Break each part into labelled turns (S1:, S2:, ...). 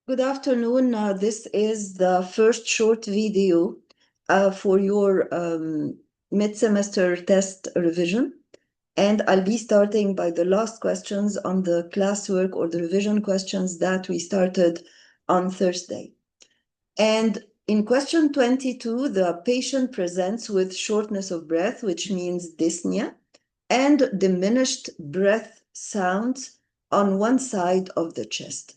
S1: Good afternoon. This is the first short video for your mid-semester test revision. And I'll be starting by the last questions on the classwork or the revision questions that we started on Thursday. And in question 22, the patient presents with shortness of breath, which means dyspnea, and diminished breath sounds on one side of the chest.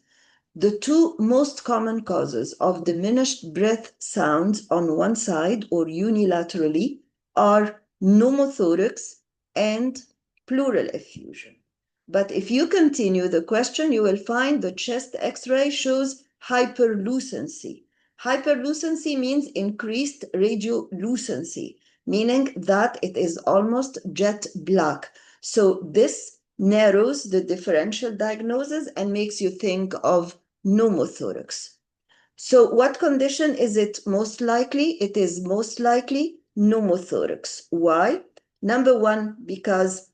S1: The two most common causes of diminished breath sounds on one side or unilaterally are pneumothorax and pleural effusion. But if you continue the question, you will find the chest X-ray shows hyperlucency. Hyperlucency means increased radiolucency, meaning that it is almost jet black. So this narrows the differential diagnosis and makes you think of pneumothorax. So what condition is it most likely? It is most likely pneumothorax. Why? Number one, because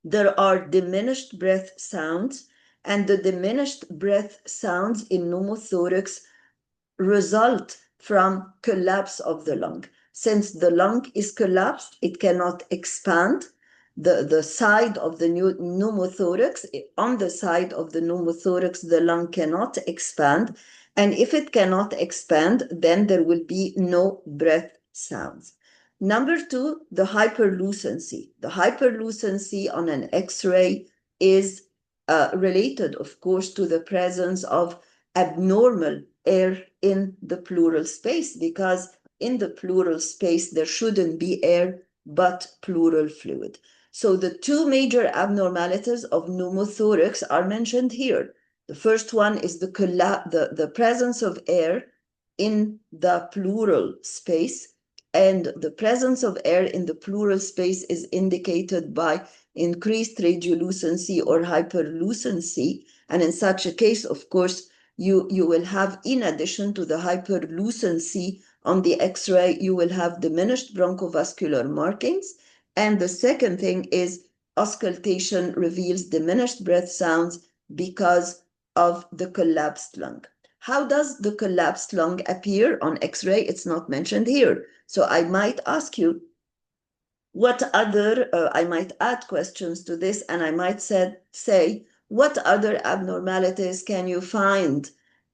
S1: there are diminished breath sounds, and the diminished breath sounds in pneumothorax result from collapse of the lung. Since the lung is collapsed, it cannot expand. The side of the pneumothorax, on the side of the pneumothorax, the lung cannot expand. And if it cannot expand, then there will be no breath sounds. Number two, the hyperlucency. The hyperlucency on an X-ray is related, of course, to the presence of abnormal air in the pleural space, because in the pleural space there shouldn't be air but pleural fluid. So the two major abnormalities of pneumothorax are mentioned here. The first one is the presence of air in the pleural space, and the presence of air in the pleural space is indicated by increased radiolucency or hyperlucency. And in such a case, of course, you will have, in addition to the hyperlucency on the X-ray, you will have diminished bronchovascular markings. And the second thing is auscultation reveals diminished breath sounds because of the collapsed lung. How does the collapsed lung appear on X-ray? It's not mentioned here. So I might ask you, what other, I might add questions to this, and I might say, what other abnormalities can you find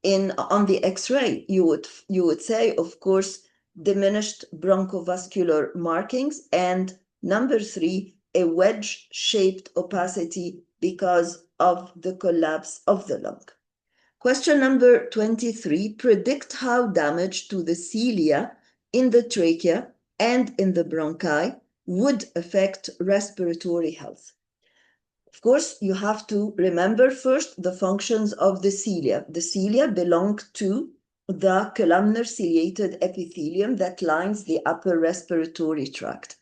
S1: on the X-ray? You would say, of course, diminished bronchovascular markings, and number three, a wedge-shaped opacity because of the collapse of the lung. Question number 23, predict how damage to the cilia in the trachea and in the bronchi would affect respiratory health. Of course, you have to remember first the functions of the cilia. The cilia belong to the columnar ciliated epithelium that lines the upper respiratory tract.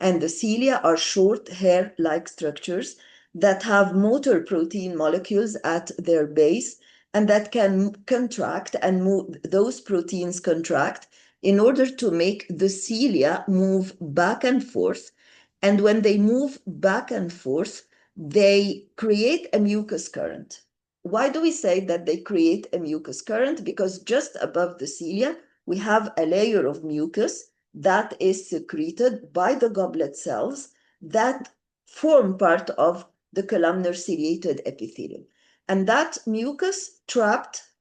S1: And the cilia are short hair-like structures that have motor protein molecules at their base and that can contract and move. Those proteins contract in order to make the cilia move back and forth. And when they move back and forth, they create a mucus current. Why do we say that they create a mucus current? Because just above the cilia, we have a layer of mucus that is secreted by the goblet cells that form part of the columnar ciliated epithelium. And that mucus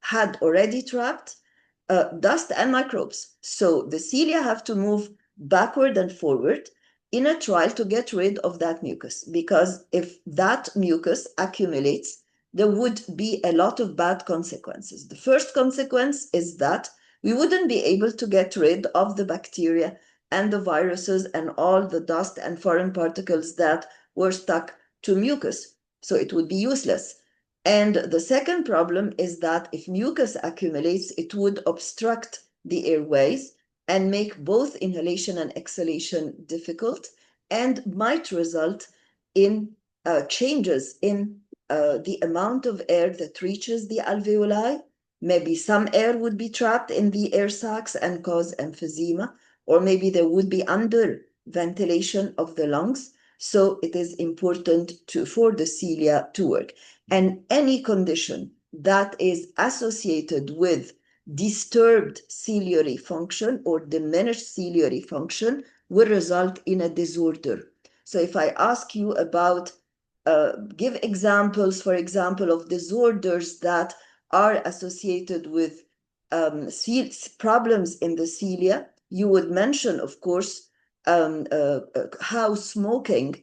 S1: had already trapped dust and microbes. So the cilia have to move backward and forward in a trial to get rid of that mucus, because if that mucus accumulates, there would be a lot of bad consequences. The first consequence is that we wouldn't be able to get rid of the bacteria and the viruses and all the dust and foreign particles that were stuck to mucus. So it would be useless. And the second problem is that if mucus accumulates, it would obstruct the airways and make both inhalation and exhalation difficult, and might result in changes in the amount of air that reaches the alveoli. Maybe some air would be trapped in the air sacs and cause emphysema, or maybe there would be under ventilation of the lungs. So it is important for the cilia to work. And any condition that is associated with disturbed ciliary function or diminished ciliary function will result in a disorder. So if I ask you about, give examples, for example, of disorders that are associated with problems in the cilia, you would mention, of course, how smoking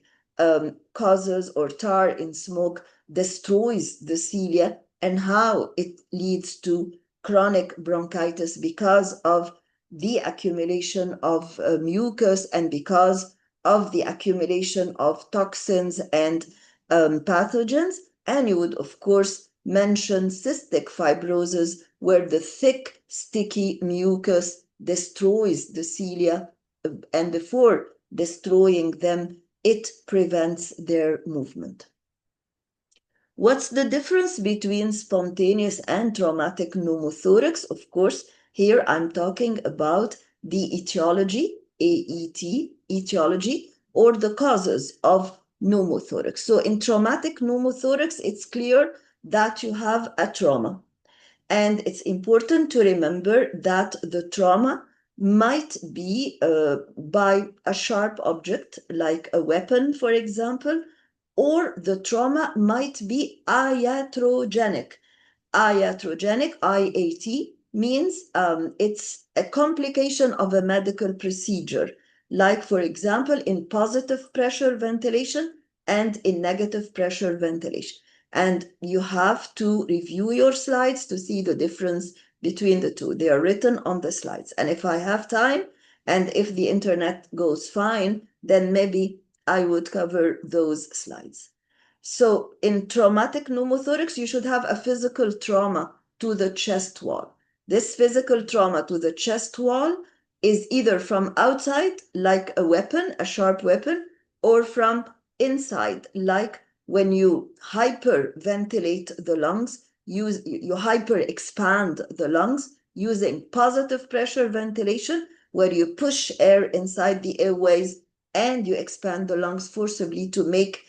S1: causes, or tar in smoke destroys the cilia, and how it leads to chronic bronchitis because of the accumulation of mucus and because of the accumulation of toxins and pathogens. And you would, of course, mention cystic fibrosis, where the thick, sticky mucus destroys the cilia, and before destroying them, it prevents their movement. What's the difference between spontaneous and traumatic pneumothorax? Of course, here I'm talking about the etiology, AET, etiology, or the causes of pneumothorax. So in traumatic pneumothorax, it's clear that you have a trauma. And it's important to remember that the trauma might be by a sharp object, like a weapon, for example, or the trauma might be iatrogenic. Iatrogenic, IAT, means it's a complication of a medical procedure, like, for example, in positive pressure ventilation and in negative pressure ventilation. And you have to review your slides to see the difference between the two. They are written on the slides. And if I have time, and if the internet goes fine, then maybe I would cover those slides. So in traumatic pneumothorax, you should have a physical trauma to the chest wall. This physical trauma to the chest wall is either from outside, like a weapon, a sharp weapon, or from inside, like when you hyperventilate the lungs, you hyper expand the lungs using positive pressure ventilation, where you push air inside the airways and you expand the lungs forcibly to make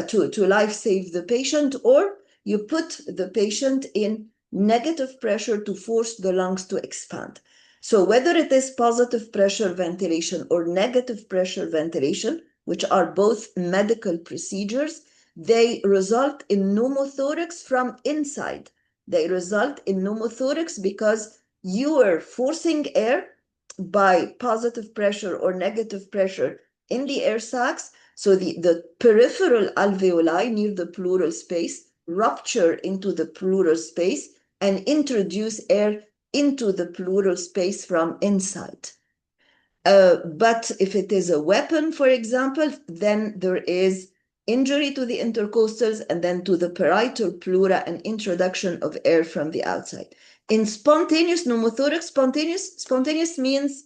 S1: to life save the patient, or you put the patient in negative pressure to force the lungs to expand. So whether it is positive pressure ventilation or negative pressure ventilation, which are both medical procedures, they result in pneumothorax from inside. They result in pneumothorax because you are forcing air by positive pressure or negative pressure in the air sacs. So the peripheral alveoli near the pleural space rupture into the pleural space and introduce air into the pleural space from inside. But if it is a weapon, for example, then there is injury to the intercostals and then to the parietal pleura and introduction of air from the outside. In spontaneous pneumothorax, spontaneous means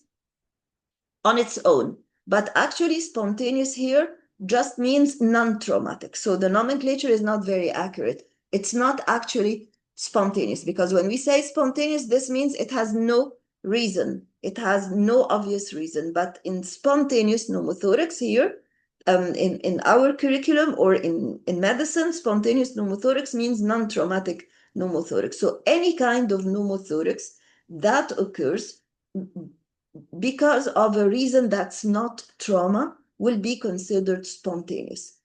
S1: on its own, but actually spontaneous here just means non-traumatic. So the nomenclature is not very accurate. It's not actually spontaneous, because when we say spontaneous, this means it has no reason. It has no obvious reason. But in spontaneous pneumothorax here, in our curriculum or in medicine, spontaneous pneumothorax means non-traumatic pneumothorax. So any kind of pneumothorax that occurs because of a reason that's not trauma will be considered spontaneous.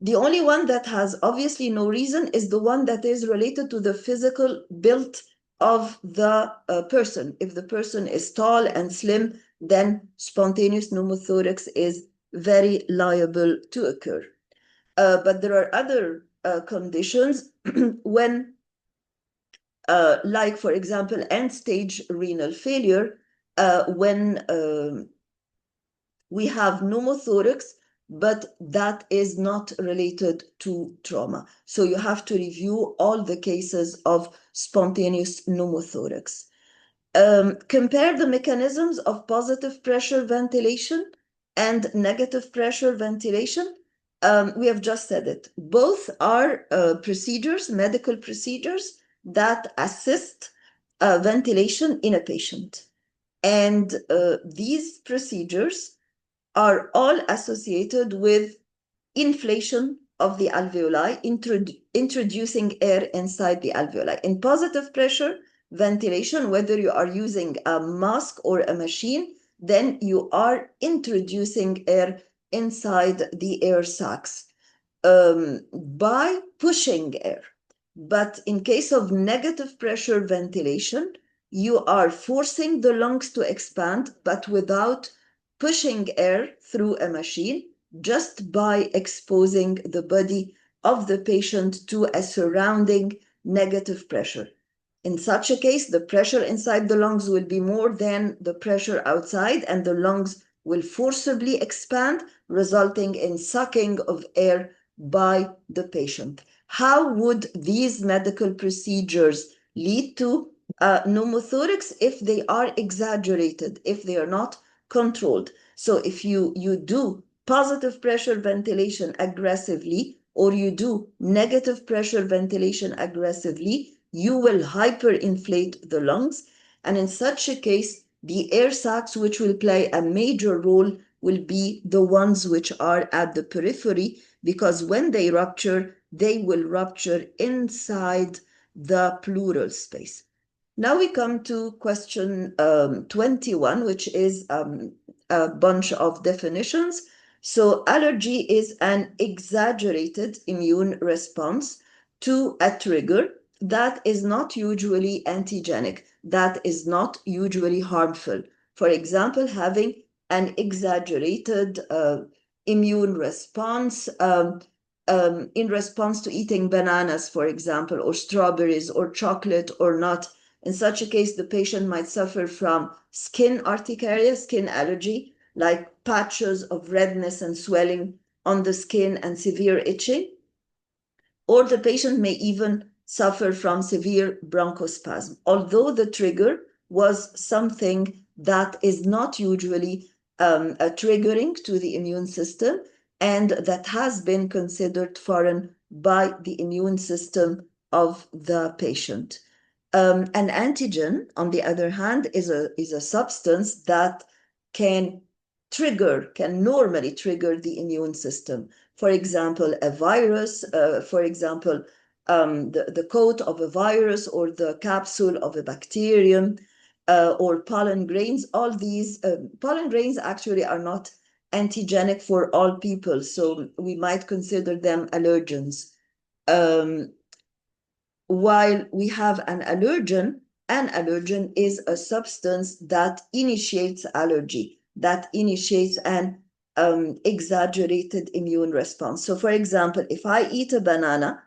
S1: The only one that has obviously no reason is the one that is related to the physical build of the person. If the person is tall and slim, then spontaneous pneumothorax is very liable to occur. But there are other conditions when, like, for example, end-stage renal failure, when we have pneumothorax, but that is not related to trauma. So you have to review all the cases of spontaneous pneumothorax. Compare the mechanisms of positive pressure ventilation and negative pressure ventilation. We have just said it. Both are procedures, medical procedures, that assist ventilation in a patient. And these procedures are all associated with inflation of the alveoli, introducing air inside the alveoli. In positive pressure ventilation, whether you are using a mask or a machine, then you are introducing air inside the air sacs by pushing air. But in case of negative pressure ventilation, you are forcing the lungs to expand, but without pushing air through a machine, just by exposing the body of the patient to a surrounding negative pressure. In such a case, the pressure inside the lungs will be more than the pressure outside, and the lungs will forcibly expand, resulting in sucking of air by the patient. How would these medical procedures lead to pneumothorax if they are exaggerated, if they are not controlled? So if you do positive pressure ventilation aggressively, or you do negative pressure ventilation aggressively, you will hyperinflate the lungs. And in such a case, the air sacs, which will play a major role, will be the ones which are at the periphery, because when they rupture, they will rupture inside the pleural space. Now we come to question 21, which is a bunch of definitions. So allergy is an exaggerated immune response to a trigger that is not usually antigenic, that is not usually harmful. For example, having an exaggerated immune response in response to eating bananas, for example, or strawberries, or chocolate, or nut. In such a case, the patient might suffer from skin urticaria, skin allergy, like patches of redness and swelling on the skin and severe itching. Or the patient may even suffer from severe bronchospasm, although the trigger was something that is not usually triggering to the immune system, and that has been considered foreign by the immune system of the patient. An antigen, on the other hand, is a substance that can normally trigger the immune system. For example, a virus, for example, the coat of a virus, or the capsule of a bacterium, or pollen grains. All these pollen grains actually are not antigenic for all people, so we might consider them allergens. While we have an allergen is a substance that initiates allergy, that initiates an exaggerated immune response. So for example, if I eat a banana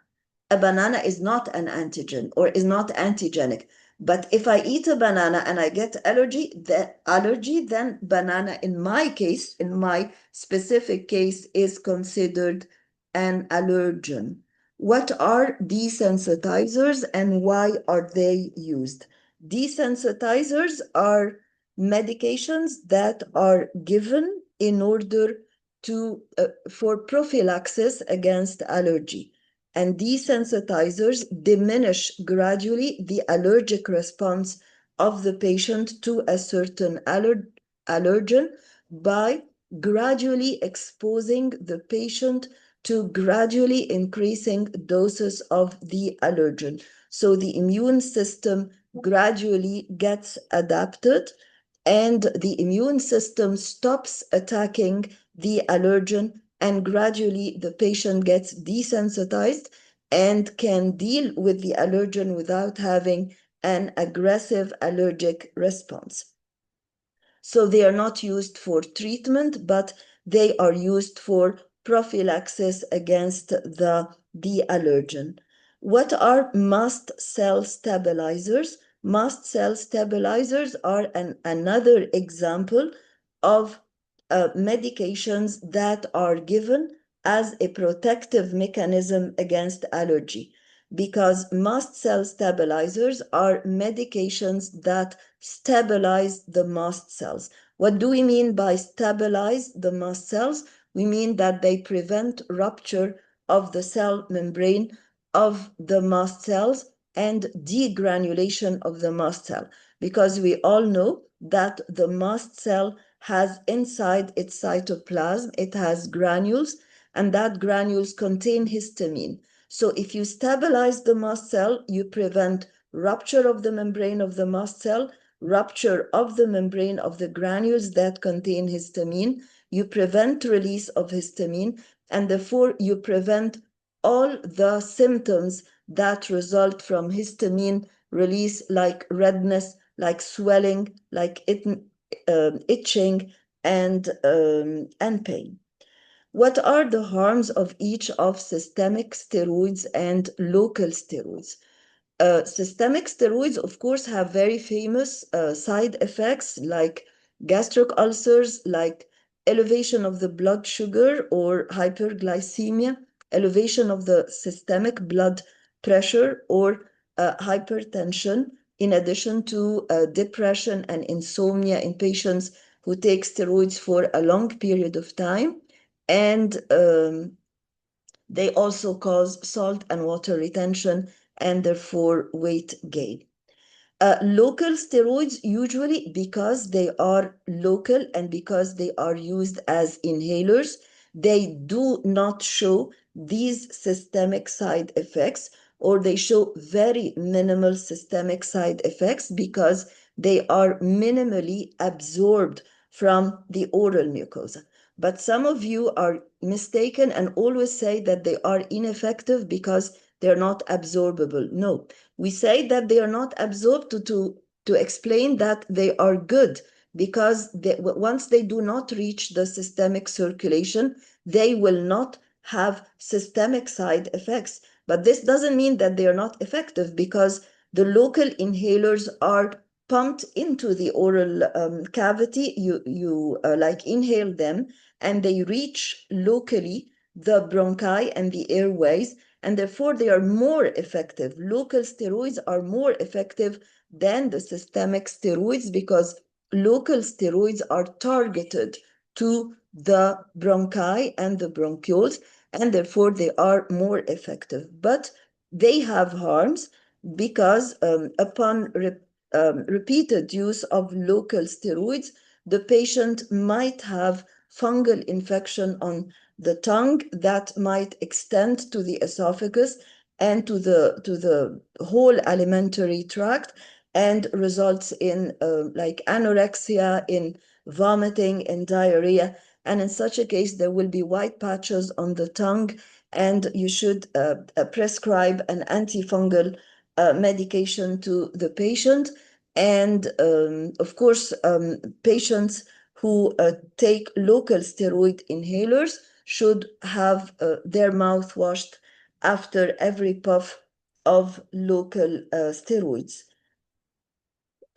S1: is not an antigen or is not antigenic. But if I eat a banana and I get allergy, then banana, in my case, in my specific case, is considered an allergen. What are desensitizers and why are they used? Desensitizers are medications that are given in order to for prophylaxis against allergy. And desensitizers diminish gradually the allergic response of the patient to a certain allergen by gradually exposing the patient to gradually increasing doses of the allergen. So the immune system gradually gets adapted, and the immune system stops attacking the allergen, and gradually the patient gets desensitized and can deal with the allergen without having an aggressive allergic response. So they are not used for treatment, but they are used for prophylaxis against the allergen. What are mast cell stabilizers? Mast cell stabilizers are another example of medications that are given as a protective mechanism against allergy, because mast cell stabilizers are medications that stabilize the mast cells. What do we mean by stabilize the mast cells? We mean that they prevent rupture of the cell membrane of the mast cells and degranulation of the mast cell, because we all know that the mast cell has inside its cytoplasm, it has granules, and that granules contain histamine. So if you stabilize the mast cell, you prevent rupture of the membrane of the mast cell, rupture of the membrane of the granules that contain histamine, you prevent release of histamine, and therefore you prevent all the symptoms that result from histamine release, like redness, like swelling, like itching, and pain. What are the harms of each of systemic steroids and local steroids? Systemic steroids, of course, have very famous side effects like gastric ulcers, like elevation of the blood sugar or hyperglycemia, elevation of the systemic blood pressure or hypertension, in addition to depression and insomnia in patients who take steroids for a long period of time. And they also cause salt and water retention and therefore weight gain. Local steroids, usually because they are local and because they are used as inhalers, they do not show these systemic side effects, or they show very minimal systemic side effects because they are minimally absorbed from the oral mucosa. But some of you are mistaken and always say that they are ineffective because they're not absorbable. No, we say that they are not absorbed to explain that they are good, because once they do not reach the systemic circulation, they will not have systemic side effects. But this doesn't mean that they are not effective, because the local inhalers are pumped into the oral cavity. You like inhale them, and they reach locally the bronchi and the airways, and therefore they are more effective. Local steroids are more effective than the systemic steroids because local steroids are targeted to the bronchi and the bronchioles, and therefore they are more effective. But they have harms because upon repeated use of local steroids, the patient might have fungal infection on the tongue that might extend to the esophagus and to the whole alimentary tract, and results in like anorexia, in vomiting, in diarrhea. And in such a case, there will be white patches on the tongue, and you should prescribe an antifungal medication to the patient. And of course, patients who take local steroid inhalers should have their mouth washed after every puff of local steroids.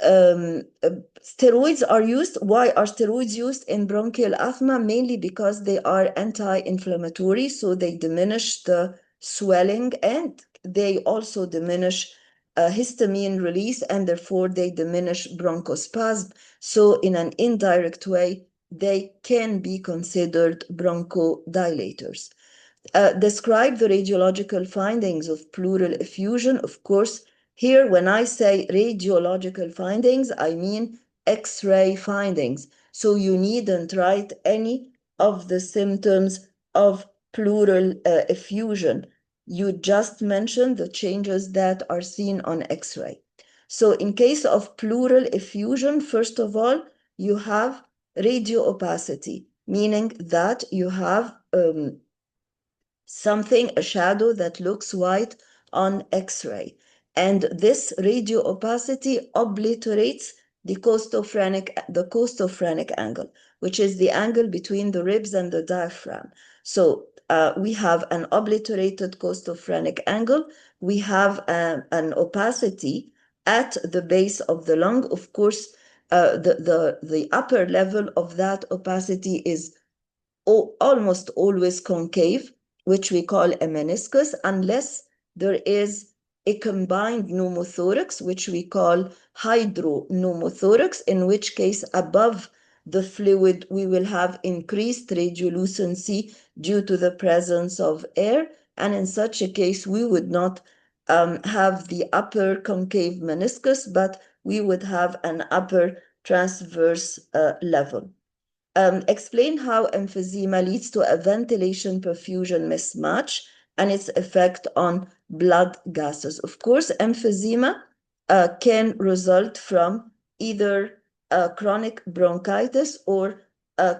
S1: Um, uh, Steroids are used. Why are steroids used in bronchial asthma? Mainly because they are anti-inflammatory, so they diminish the swelling, and they also diminish histamine release, and therefore they diminish bronchospasm. So in an indirect way, they can be considered bronchodilators. Describe the radiological findings of pleural effusion. Of course, here when I say radiological findings, I mean X-ray findings. So you needn't write any of the symptoms of pleural effusion. You just mention the changes that are seen on X-ray. So in case of pleural effusion, first of all, you have radioopacity, meaning that you have something, a shadow that looks white on X-ray. And this radio opacity obliterates the costophrenic angle, which is the angle between the ribs and the diaphragm. So we have an obliterated costophrenic angle. We have an opacity at the base of the lung. Of course, the upper level of that opacity is almost always concave, which we call a meniscus, unless there is a combined pneumothorax, which we call hydropneumothorax, in which case above the fluid we will have increased radiolucency due to the presence of air, and in such a case we would not have the upper concave meniscus, but we would have an upper transverse level. Explain how emphysema leads to a ventilation perfusion mismatch and its effect on blood gases. Of course, emphysema can result from either chronic bronchitis or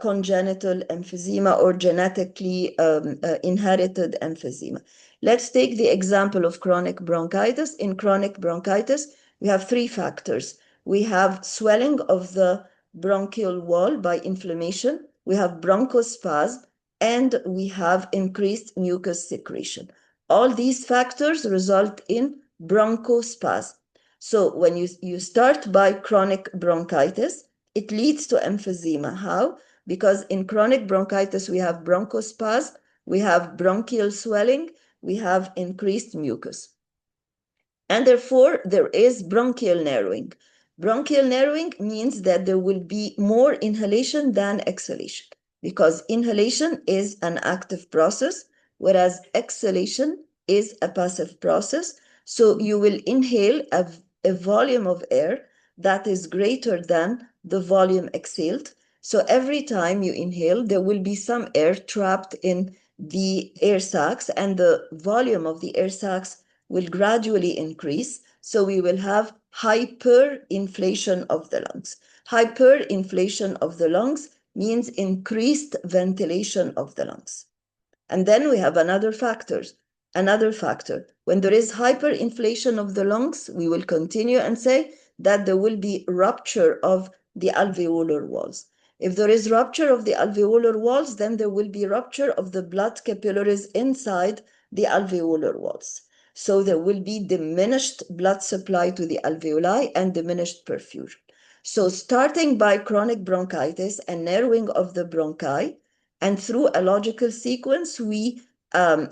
S1: congenital emphysema or genetically inherited emphysema. Let's take the example of chronic bronchitis. In chronic bronchitis, we have three factors. We have swelling of the bronchial wall by inflammation, we have bronchospasm, and we have increased mucus secretion. All these factors result in bronchospasm. So when you start by chronic bronchitis, it leads to emphysema. How? Because in chronic bronchitis, we have bronchospasm, we have bronchial swelling, we have increased mucus. And therefore, there is bronchial narrowing. Bronchial narrowing means that there will be more inhalation than exhalation, because inhalation is an active process, whereas exhalation is a passive process. So you will inhale a volume of air that is greater than the volume exhaled. So every time you inhale, there will be some air trapped in the air sacs, and the volume of the air sacs will gradually increase. So we will have hyperinflation of the lungs. Hyperinflation of the lungs means increased ventilation of the lungs. And then we have another factor. When there is hyperinflation of the lungs, we will continue and say that there will be rupture of the alveolar walls. If there is rupture of the alveolar walls, then there will be rupture of the blood capillaries inside the alveolar walls. So there will be diminished blood supply to the alveoli and diminished perfusion. So starting by chronic bronchitis and narrowing of the bronchi, and through a logical sequence, we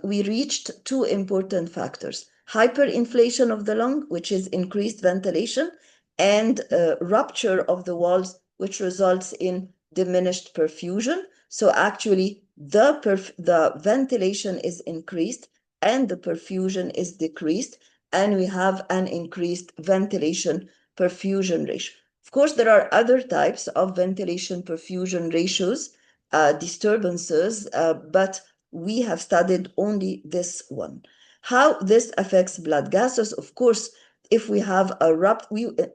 S1: reached two important factors: hyperinflation of the lung, which is increased ventilation, and rupture of the walls, which results in diminished perfusion. So actually, the ventilation is increased and the perfusion is decreased, and we have an increased ventilation perfusion ratio. Of course, there are other types of ventilation perfusion ratios, disturbances, but we have studied only this one. How this affects blood gases? Of course, if we have a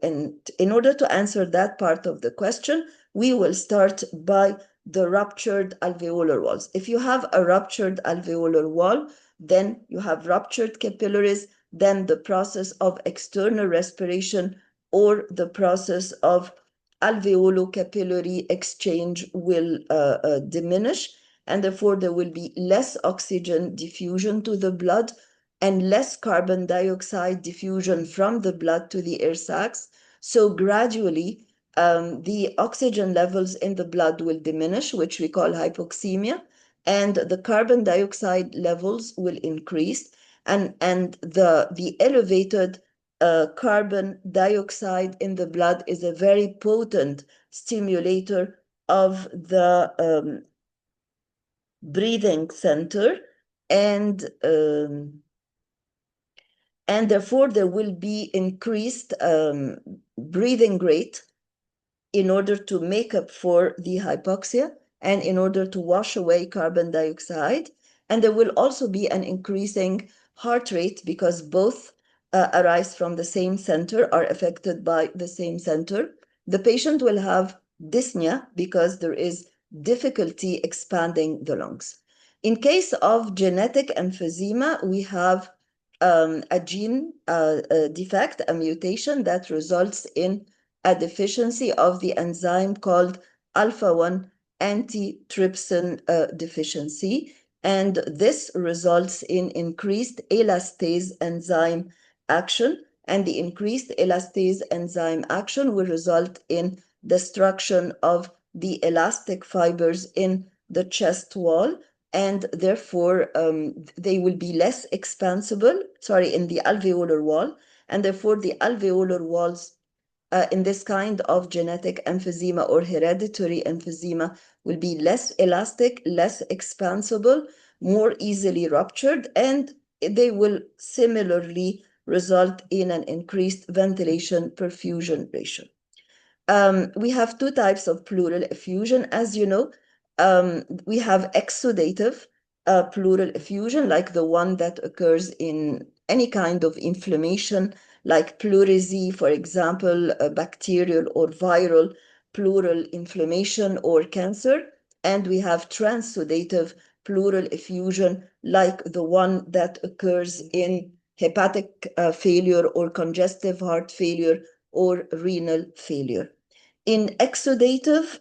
S1: in order to answer that part of the question, we will start by the ruptured alveolar walls. If you have a ruptured alveolar wall, then you have ruptured capillaries, then the process of external respiration or the process of alveolo-capillary exchange will diminish, and therefore there will be less oxygen diffusion to the blood and less carbon dioxide diffusion from the blood to the air sacs. So gradually, the oxygen levels in the blood will diminish, which we call hypoxemia, and the carbon dioxide levels will increase, and the elevated carbon dioxide in the blood is a very potent stimulator of the breathing center, and therefore there will be increased breathing rate in order to make up for the hypoxia and in order to wash away carbon dioxide. And there will also be an increasing heart rate, because both arise from the same center, are affected by the same center. The patient will have dyspnea because there is difficulty expanding the lungs. In case of genetic emphysema, we have a gene defect, a mutation that results in a deficiency of the enzyme called alpha-1 antitrypsin deficiency, and this results in increased elastase enzyme action, and the increased elastase enzyme action will result in destruction of the elastic fibers in the chest wall, and therefore they will be less expansible, in the alveolar wall, and therefore the alveolar walls in this kind of genetic emphysema or hereditary emphysema will be less elastic, less expansible, more easily ruptured, and they will similarly result in an increased ventilation perfusion ratio. We have two types of pleural effusion, as you know. We have exudative pleural effusion, like the one that occurs in any kind of inflammation, like pleurisy, for example, bacterial or viral pleural inflammation or cancer. And we have transudative pleural effusion, like the one that occurs in hepatic failure or congestive heart failure or renal failure. In exudative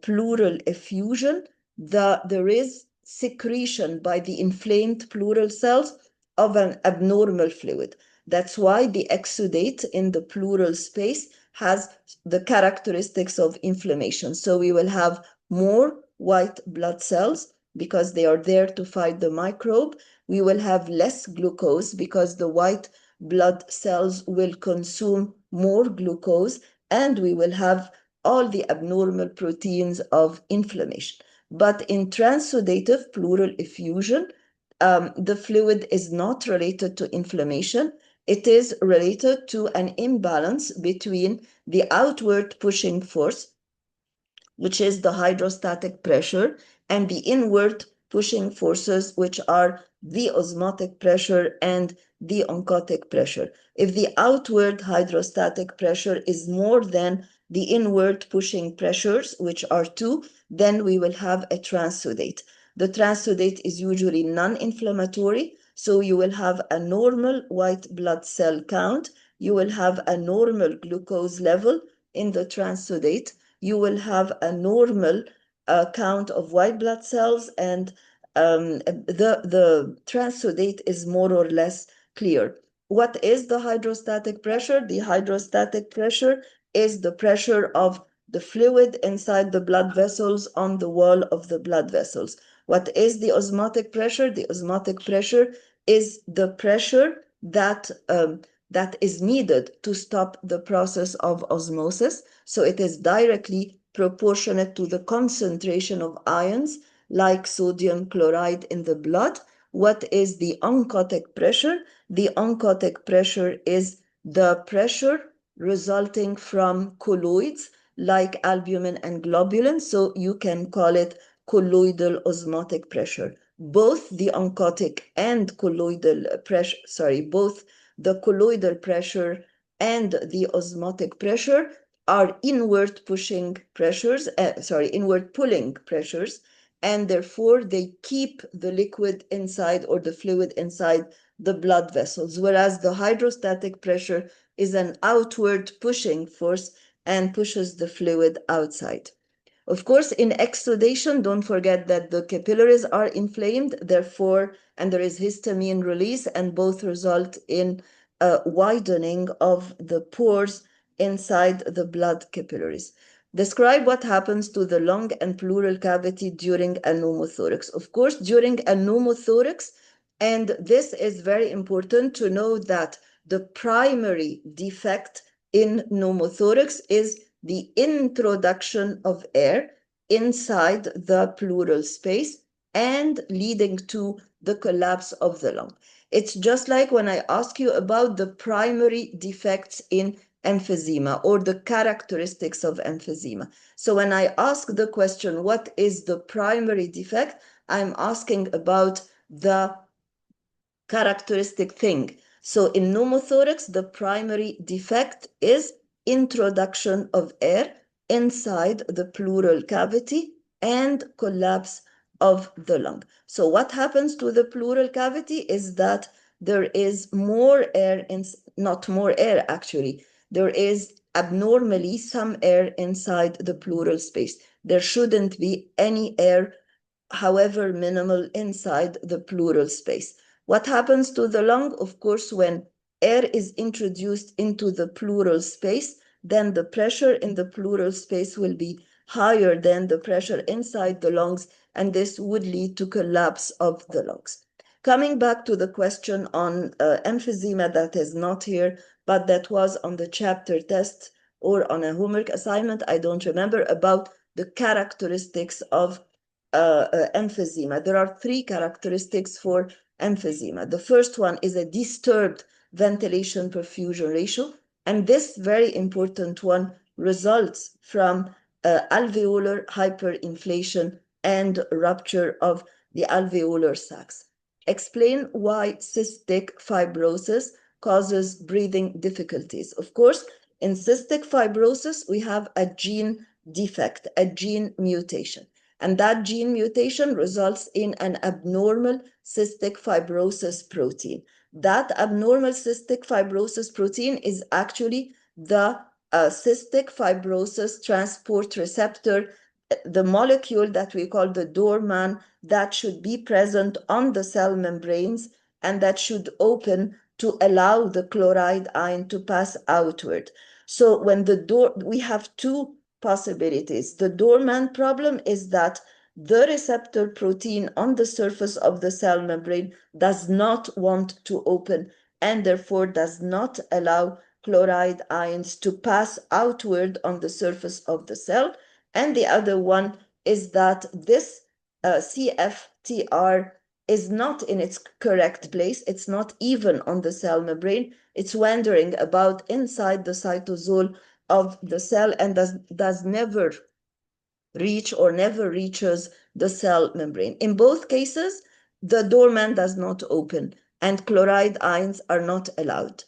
S1: pleural effusion, there is secretion by the inflamed pleural cells of an abnormal fluid. That's why the exudate in the pleural space has the characteristics of inflammation. So we will have more white blood cells because they are there to fight the microbe. We will have less glucose because the white blood cells will consume more glucose, and we will have all the abnormal proteins of inflammation. But in transudative pleural effusion, the fluid is not related to inflammation. It is related to an imbalance between the outward pushing force, which is the hydrostatic pressure, and the inward pushing forces, which are the osmotic pressure and the oncotic pressure. If the outward hydrostatic pressure is more than the inward pushing pressures, which are 2, then we will have a transudate. The transudate is usually non-inflammatory, so you will have a normal white blood cell count, you will have a normal glucose level in the transudate, you will have a normal count of white blood cells, and the transudate is more or less clear. What is the hydrostatic pressure? The hydrostatic pressure is the pressure of the fluid inside the blood vessels on the wall of the blood vessels. What is the osmotic pressure? The osmotic pressure is the pressure that is needed to stop the process of osmosis. So it is directly proportionate to the concentration of ions like sodium chloride in the blood. What is the oncotic pressure? The oncotic pressure is the pressure resulting from colloids like albumin and globulin. So you can call it colloidal osmotic pressure. Both the oncotic and colloidal pressure, both the colloidal pressure and the osmotic pressure are inward pushing pressures, inward pulling pressures, and therefore they keep the liquid inside or the fluid inside the blood vessels, whereas the hydrostatic pressure is an outward pushing force and pushes the fluid outside. Of course, in exudation, don't forget that the capillaries are inflamed, therefore, and there is histamine release, and both result in a widening of the pores inside the blood capillaries. Describe what happens to the lung and pleural cavity during a pneumothorax. Of course, during a pneumothorax, and this is very important to know that the primary defect in pneumothorax is the introduction of air inside the pleural space and leading to the collapse of the lung. It's just like when I ask you about the primary defects in emphysema or the characteristics of emphysema. So when I ask the question, what is the primary defect? I'm asking about the characteristic thing. So in pneumothorax, the primary defect is introduction of air inside the pleural cavity and collapse of the lung. So what happens to the pleural cavity is that there is more air, not more air actually, there is abnormally some air inside the pleural space. There shouldn't be any air, however minimal, inside the pleural space. What happens to the lung? Of course, when air is introduced into the pleural space, then the pressure in the pleural space will be higher than the pressure inside the lungs, and this would lead to collapse of the lungs. Coming back to the question on emphysema that is not here, but that was on the chapter test or on a homework assignment, I don't remember, about the characteristics of emphysema. There are 3 characteristics for emphysema. The first one is a disturbed ventilation perfusion ratio, and this very important one results from alveolar hyperinflation and rupture of the alveolar sacs. Explain why cystic fibrosis causes breathing difficulties. Of course, in cystic fibrosis, we have a gene defect, a gene mutation. And that gene mutation results in an abnormal cystic fibrosis protein. That abnormal cystic fibrosis protein is actually the cystic fibrosis transport receptor, the molecule that we call the doorman that should be present on the cell membranes and that should open to allow the chloride ion to pass outward. So when we have two possibilities. The doorman problem is that the receptor protein on the surface of the cell membrane does not want to open and therefore does not allow chloride ions to pass outward on the surface of the cell. And the other one is that this CFTR is not in its correct place. It's not even on the cell membrane. It's wandering about inside the cytosol of the cell and does never reach or never reaches the cell membrane. In both cases, the doorman does not open and chloride ions are not allowed.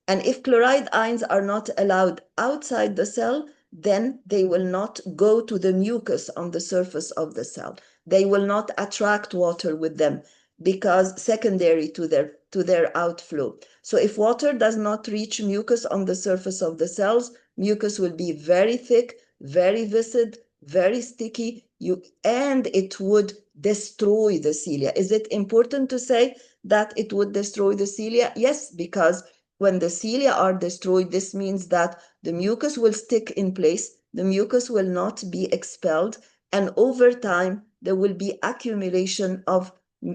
S1: And if chloride ions are not allowed outside the cell, then they will not go to the mucus on the surface of the cell. They will not attract water with them because secondary to their outflow. So if water does not reach mucus on the surface of the cells, mucus will be very thick, very viscid, very sticky, and it would destroy the cilia. Is it important to say that it would destroy the cilia? Yes, because when the cilia are destroyed, this means that the mucus will stick in place, the mucus will not be expelled, and over time, there will be accumulation of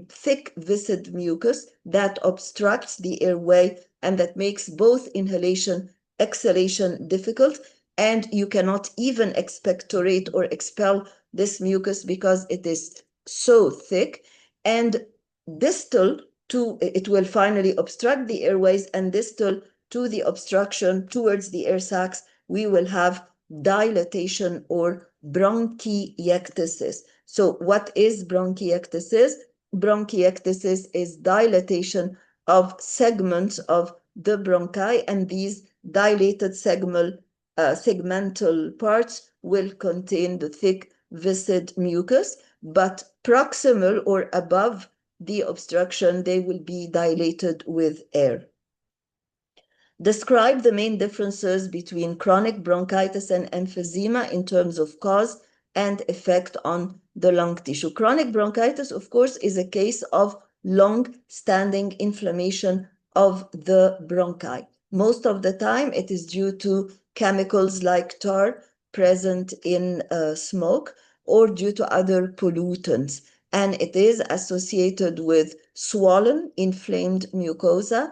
S1: thick viscid mucus that obstructs the airway and that makes both inhalation, exhalation difficult, and you cannot even expectorate or expel this mucus because it is so thick. And distal to it will finally obstruct the airways, and distal to the obstruction towards the air sacs, we will have dilatation or bronchiectasis. So what is bronchiectasis? Bronchiectasis is dilatation of segments of the bronchi, and these dilated segmental parts will contain the thick viscid mucus, but proximal or above the obstruction, they will be dilated with air. Describe the main differences between chronic bronchitis and emphysema in terms of cause and effect on the lung tissue. Chronic bronchitis, of course, is a case of long-standing inflammation of the bronchi. Most of the time, it is due to chemicals like tar present in smoke or due to other pollutants. And it is associated with swollen, inflamed mucosa,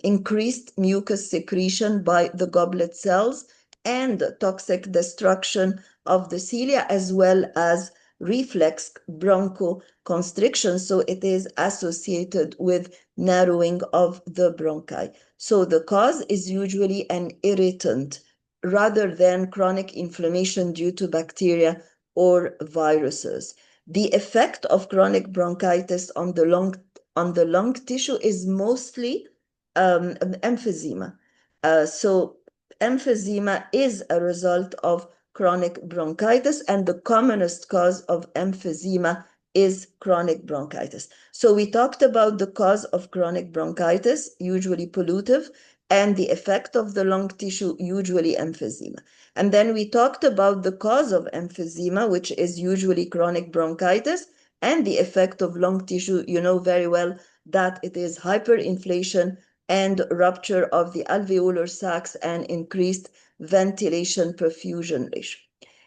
S1: increased mucus secretion by the goblet cells, and toxic destruction of the cilia, as well as reflex bronchoconstriction. So it is associated with narrowing of the bronchi. So the cause is usually an irritant rather than chronic inflammation due to bacteria or viruses. The effect of chronic bronchitis on the lung tissue is mostly emphysema. So emphysema is a result of chronic bronchitis, and the commonest cause of emphysema is chronic bronchitis. So we talked about the cause of chronic bronchitis, usually pollutive, and the effect of the lung tissue, usually emphysema. And then we talked about the cause of emphysema, which is usually chronic bronchitis, and the effect of lung tissue. You know very well that it is hyperinflation and rupture of the alveolar sacs and increased ventilation perfusion ratio.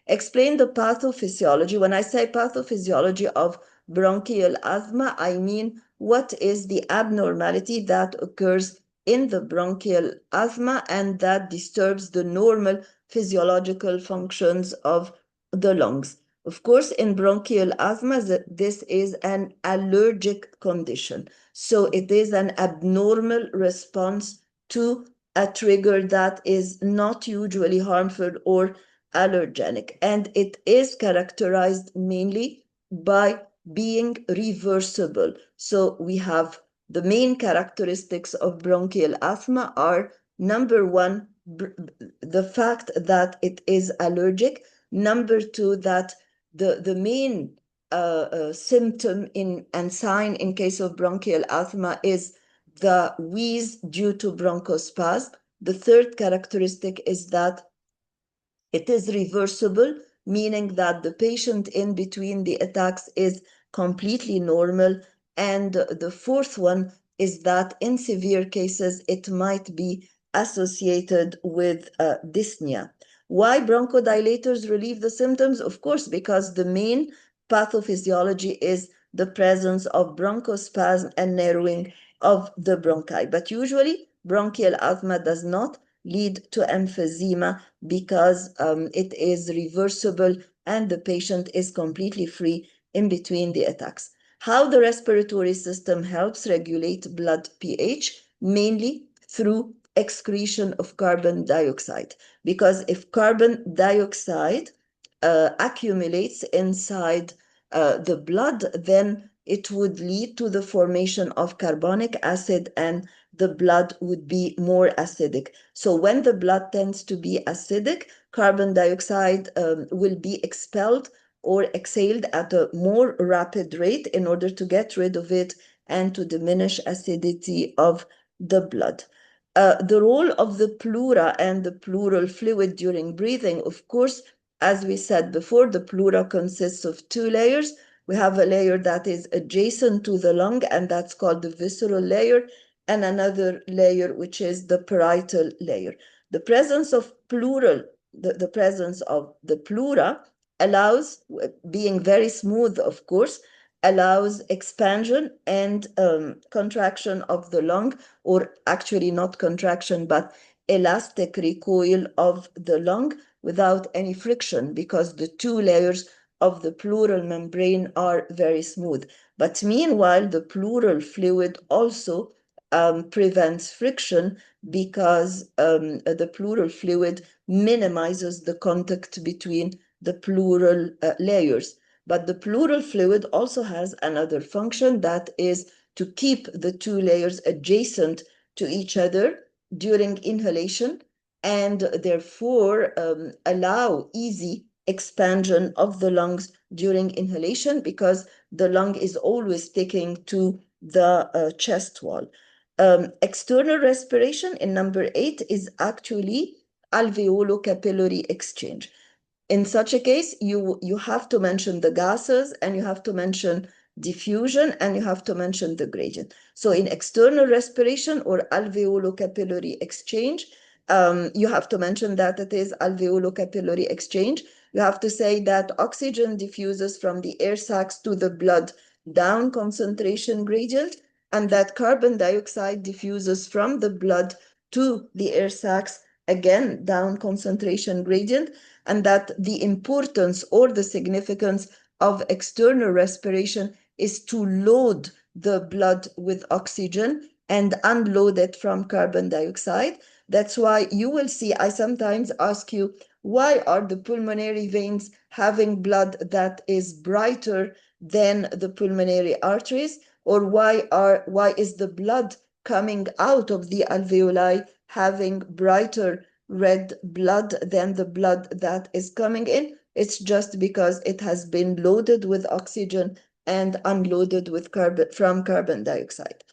S1: Explain the pathophysiology. When I say pathophysiology of bronchial asthma, I mean what is the abnormality that occurs in the bronchial asthma and that disturbs the normal physiological functions of the lungs. Of course, in bronchial asthma, this is an allergic condition. So it is an abnormal response to a trigger that is not usually harmful or allergenic. And it is characterized mainly by being reversible. So we have the main characteristics of bronchial asthma are number one, the fact that it is allergic. Number two, that the main symptom and sign in case of bronchial asthma is the wheeze due to bronchospasm. The third characteristic is that it is reversible, meaning that the patient in between the attacks is completely normal. And the fourth one is that in severe cases, it might be associated with dyspnea. Why bronchodilators relieve the symptoms? Of course, because the main pathophysiology is the presence of bronchospasm and narrowing of the bronchi. But usually, bronchial asthma does not lead to emphysema because it is reversible and the patient is completely free in between the attacks. How the respiratory system helps regulate blood pH? Mainly through excretion of carbon dioxide. Because if carbon dioxide accumulates inside the blood, then it would lead to the formation of carbonic acid and the blood would be more acidic. So when the blood tends to be acidic, carbon dioxide will be expelled or exhaled at a more rapid rate in order to get rid of it and to diminish acidity of the blood. The role of the pleura and the pleural fluid during breathing, of course, as we said before, the pleura consists of two layers. We have a layer that is adjacent to the lung, and that's called the visceral layer, and another layer, which is the parietal layer. The presence of the presence of the pleura allows, being very smooth, of course, allows expansion and contraction of the lung, or actually not contraction, but elastic recoil of the lung without any friction, because the two layers of the pleural membrane are very smooth. But meanwhile, the pleural fluid also prevents friction because the pleural fluid minimizes the contact between the pleural layers. But the pleural fluid also has another function, that is to keep the two layers adjacent to each other during inhalation, and therefore allow easy expansion of the lungs during inhalation, because the lung is always sticking to the chest wall. External respiration in number 8 is actually alveolo-capillary exchange. In such a case, you have to mention the gases, and you have to mention diffusion, and you have to mention the gradient. So in external respiration or alveolo-capillary exchange, you have to mention that it is alveolo-capillary exchange. You have to say that oxygen diffuses from the air sacs to the blood down concentration gradient, and that carbon dioxide diffuses from the blood to the air sacs, again down concentration gradient, and that the importance or the significance of external respiration is to load the blood with oxygen and unload it from carbon dioxide. That's why you will see, I sometimes ask you, why are the pulmonary veins having blood that is brighter than the pulmonary arteries? Or why is the blood coming out of the alveoli having brighter red blood than the blood that is coming in? It's just because it has been loaded with oxygen and unloaded with from carbon dioxide.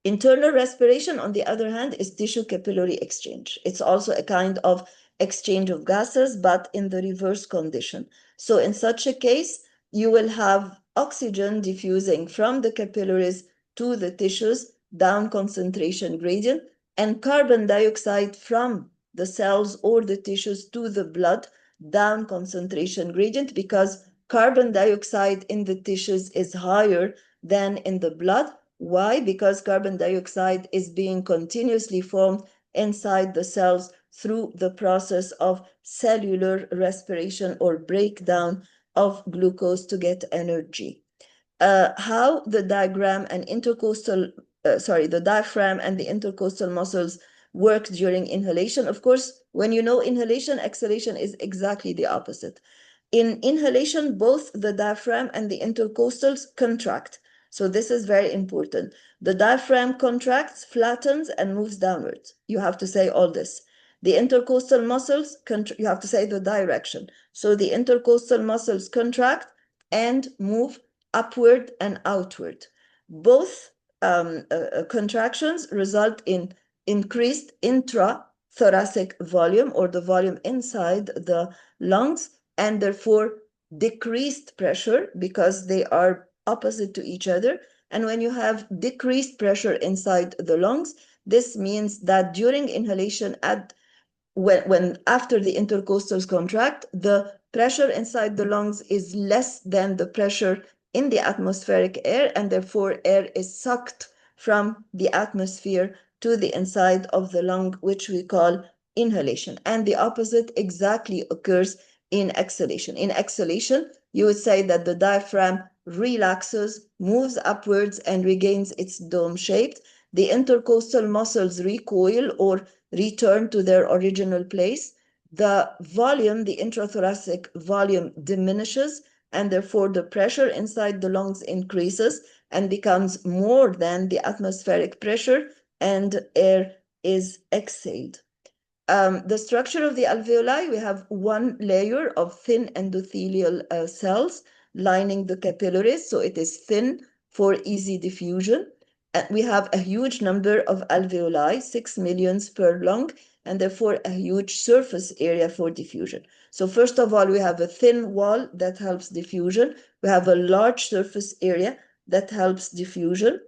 S1: Internal respiration, on the other hand, is tissue capillary exchange. It's also a kind of exchange of gases, but in the reverse condition. So in such a case, you will have oxygen diffusing from the capillaries to the tissues down concentration gradient, and carbon dioxide from the cells or the tissues to the blood down concentration gradient, because carbon dioxide in the tissues is higher than in the blood. Why? Because carbon dioxide is being continuously formed inside the cells through the process of cellular respiration or breakdown of glucose to get energy. How the diaphragm and the intercostal muscles work during inhalation. Of course, when you know inhalation, exhalation is exactly the opposite. In inhalation, both the diaphragm and the intercostals contract. So this is very important. The diaphragm contracts, flattens, and moves downwards. You have to say all this. The intercostal muscles, you have to say the direction. So the intercostal muscles contract and move upward and outward. Both contractions result in increased intrathoracic volume, or the volume inside the lungs, and therefore decreased pressure because they are opposite to each other. And when you have decreased pressure inside the lungs, this means that during inhalation, when after the intercostals contract, the pressure inside the lungs is less than the pressure in the atmospheric air, and therefore air is sucked from the atmosphere to the inside of the lung, which we call inhalation. And the opposite exactly occurs in exhalation. In exhalation, you would say that the diaphragm relaxes, moves upwards, and regains its dome shape. The intercostal muscles recoil or return to their original place. The volume, the intrathoracic volume, diminishes, and therefore the pressure inside the lungs increases and becomes more than the atmospheric pressure, and air is exhaled. The structure of the alveoli, we have one layer of thin endothelial cells lining the capillaries, so it is thin for easy diffusion. And we have a huge number of alveoli, 6 million per lung, and therefore a huge surface area for diffusion. So first of all, we have a thin wall that helps diffusion. We have a large surface area that helps diffusion.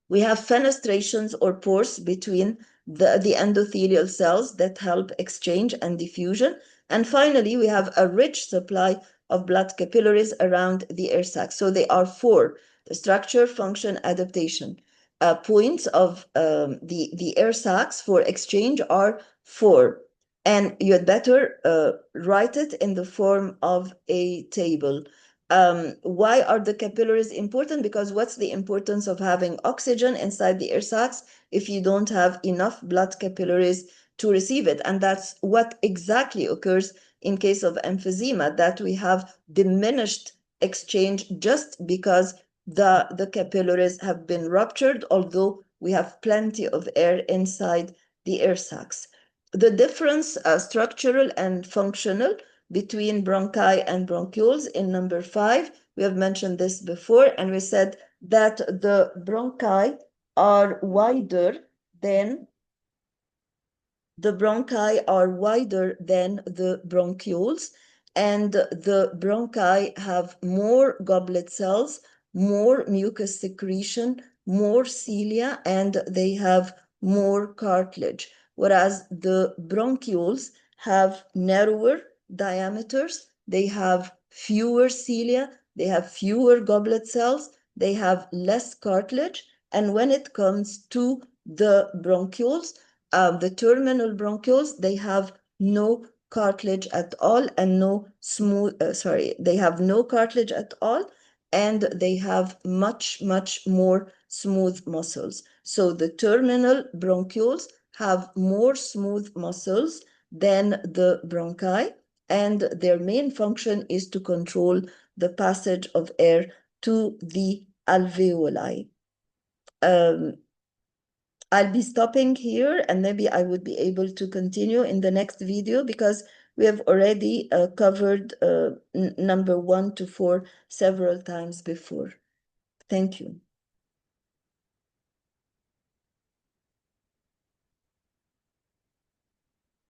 S1: We have fenestrations or pores between the endothelial cells that help exchange and diffusion. And finally, we have a rich supply of blood capillaries around the air sacs. So they are four: the structure, function, adaptation. Points of the air sacs for exchange are four. And you had better write it in the form of a table. Why are the capillaries important? Because what's the importance of having oxygen inside the air sacs if you don't have enough blood capillaries to receive it? And that's what exactly occurs in case of emphysema, that we have diminished exchange just because the capillaries have been ruptured, although we have plenty of air inside the air sacs. The difference, structural and functional, between bronchi and bronchioles in number 5. We have mentioned this before, and we said that the bronchi are wider than the bronchioles, and the bronchi have more goblet cells, more mucus secretion, more cilia, and they have more cartilage, whereas the bronchioles have narrower diameters, they have fewer cilia, they have fewer goblet cells, they have less cartilage, and when it comes to the bronchioles, the terminal bronchioles, they have no cartilage at all and no they have no cartilage at all, and they have much, much more smooth muscles. So the terminal bronchioles have more smooth muscles than the bronchi, and their main function is to control the passage of air to the alveoli. I'll be stopping here, and maybe I would be able to continue in the next video because we have already covered number 1 to 4 several times before. Thank you.